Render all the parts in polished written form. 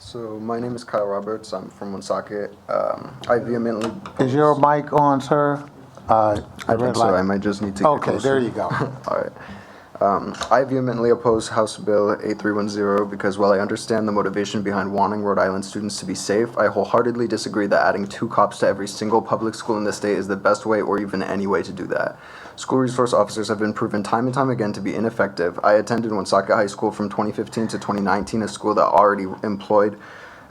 So my name is Kyle Roberts. I'm from Woonsocket. I vehemently Is your mic on, sir? I think so. I might just need to get Okay, closer. there you go. All right. I vehemently oppose House Bill 8310 because while I understand the motivation behind wanting Rhode Island students to be safe, I wholeheartedly disagree that adding 2 cops to every single public school in the state is the best way or even any way to do that. School resource officers have been proven time and time again to be ineffective. I attended Woonsocket High School from 2015 to 2019, a school that already employed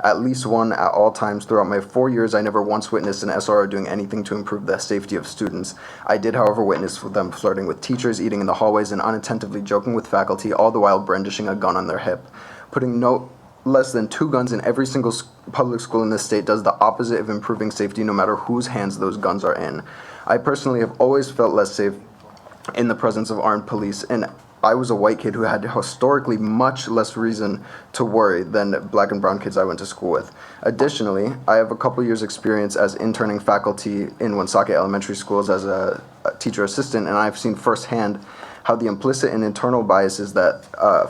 at least one at all times. Throughout my 4 years, I never once witnessed an SRO doing anything to improve the safety of students. I did, however, witness them flirting with teachers, eating in the hallways, and unattentively joking with faculty, all the while brandishing a gun on their hip. Putting no less than 2 guns in every single public school in this state does the opposite of improving safety, no matter whose hands those guns are in. I personally have always felt less safe in the presence of armed police, and I was a white kid who had historically much less reason to worry than black and brown kids I went to school with. Additionally, I have a couple years experience as interning faculty in Woonsocket elementary schools as a teacher assistant, and I've seen firsthand how the implicit and internal biases that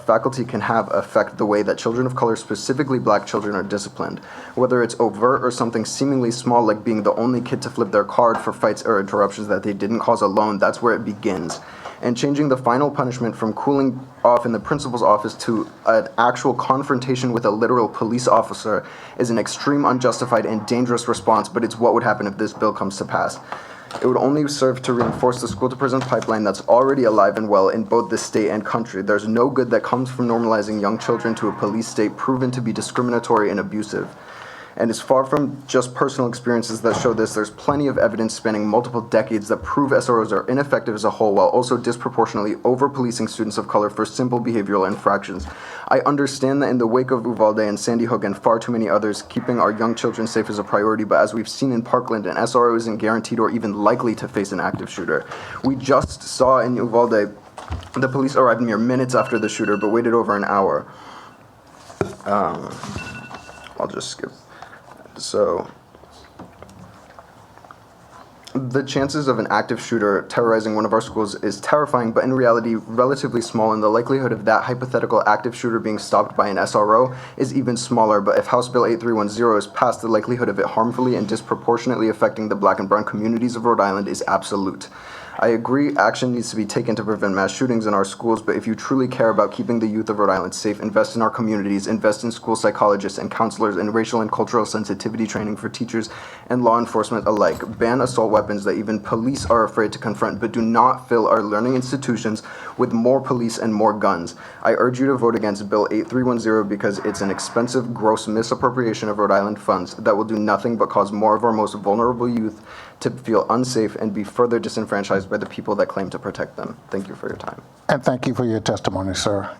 faculty can have affect the way that children of color, specifically black children, are disciplined. Whether it's overt or something seemingly small like being the only kid to flip their card for fights or interruptions that they didn't cause alone, that's where it begins. And changing the final punishment from cooling off in the principal's office to an actual confrontation with a literal police officer is an extreme, unjustified, and dangerous response, but it's what would happen if this bill comes to pass. It would only serve to reinforce the school-to-prison pipeline that's already alive and well in both the state and country. There's no good that comes from normalizing young children to a police state proven to be discriminatory and abusive. And it's far from just personal experiences that show this. There's plenty of evidence spanning multiple decades that prove SROs are ineffective as a whole, while also disproportionately over-policing students of color for simple behavioral infractions. I understand that in the wake of Uvalde and Sandy Hook and far too many others, keeping our young children safe is a priority, but as we've seen in Parkland, an SRO isn't guaranteed or even likely to face an active shooter. We just saw in Uvalde, the police arrived mere minutes after the shooter, but waited over an hour. I'll just skip. So, the chances of an active shooter terrorizing one of our schools is terrifying, but in reality, relatively small, and the likelihood of that hypothetical active shooter being stopped by an SRO is even smaller. But if House Bill 8310 is passed, the likelihood of it harmfully and disproportionately affecting the black and brown communities of Rhode Island is absolute. I agree action needs to be taken to prevent mass shootings in our schools, but if you truly care about keeping the youth of Rhode Island safe, invest in our communities, invest in school psychologists and counselors, and racial and cultural sensitivity training for teachers and law enforcement alike. Ban assault weapons that even police are afraid to confront, but do not fill our learning institutions with more police and more guns. I urge you to vote against Bill 8310 because it's an expensive, gross misappropriation of Rhode Island funds that will do nothing but cause more of our most vulnerable youth to feel unsafe and be further disenfranchised by the people that claim to protect them. Thank you for your time. And thank you for your testimony, sir.